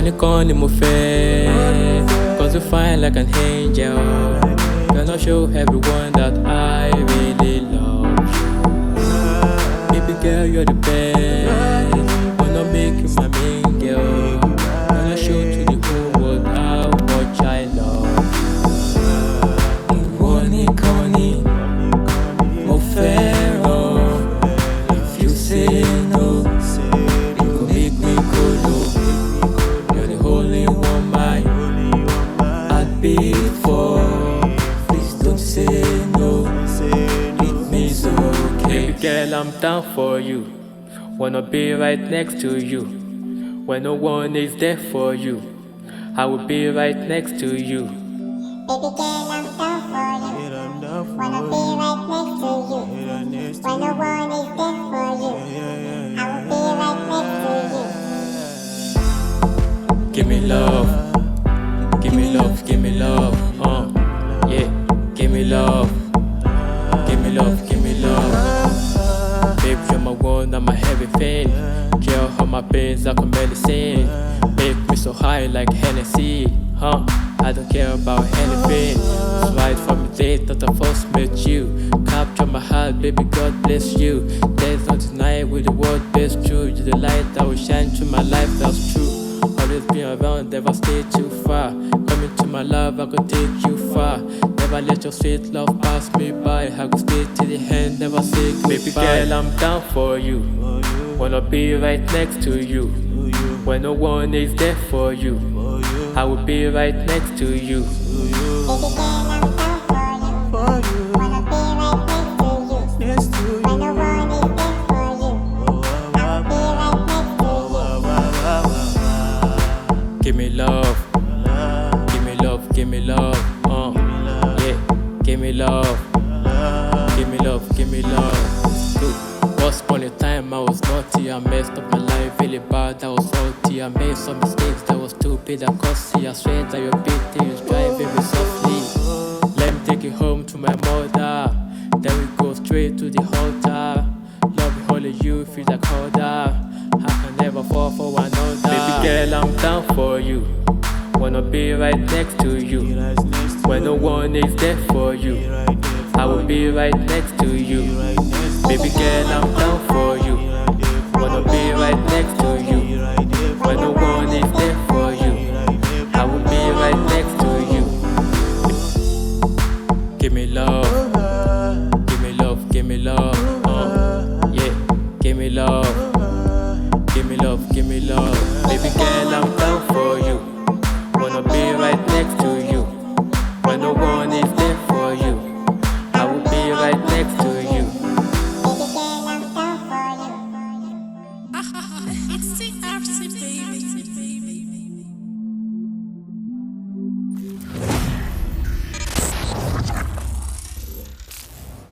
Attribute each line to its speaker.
Speaker 1: nìkan ni mo fẹ́, 'cause you fine like an angel. Gonna show everyone that I really love you. Baby girl, you're the best. Wanna make you my main girl. Gonna show to the whole world how much I love you. Ìwọ nìkan ni mo fẹ́ràn. If you say no, it go make me go low. You're the only one my heart beat for. Please don't say no, it means okay. Baby girl, I'm down for you. Wanna be right next to you. When no one is there for you, I will be right next to you.
Speaker 2: Baby girl, I'm down for you. Wanna be right next to you. When no one is there for you, I will be right next to you.
Speaker 1: Give me love, give me love, give me love, yeah. Give me love, give me love, give me love. Babe, you're my one, I'm my everything. Cure all my pains like a medicine. Make me so high like Hennessy, I don't care about anything. It's right from the day that I first met you. Capture my heart, baby, God bless you. There's no denying with the word best true. You're the light that will shine through my life, that's true. Always be around, never stay too far. Coming to my love, I could take you far. Never let your sweet love pass me by. I could stay till the end, never say goodbye. Baby girl, I'm down for you. Wanna be right next to you. When no one is there for you, I will be right next to you.
Speaker 2: Baby girl, I'm down for you. Wanna be right next to you. When no one is there for you, I will be right next to you.
Speaker 1: Give me love, give me love, give me love, yeah. Give me love, give me love, give me love. Look, once upon a time I was naughty, I messed up my life really bad, I was salty. I made some mistakes that was stupid and costly. I swear that your big things driving me softly. Let me take you home to my mother, then we go straight to the altar. Love you, only you feel like holder. I can never fall for another. Baby girl, I'm down for you. Wanna be right next to you. When no one is there for you, I will be right next to you. Baby girl, I'm down for you. Wanna be right next to you. When no one is there for you, I will be right next to you. Give me love, give me love, give me love, yeah. Give me love, give me love, give me love. Baby girl, I'm down for you. Wanna be right next to you. When no one is there for you, I will be right next to you.
Speaker 2: Baby girl, I'm down for you.
Speaker 3: It's the Artiste, baby.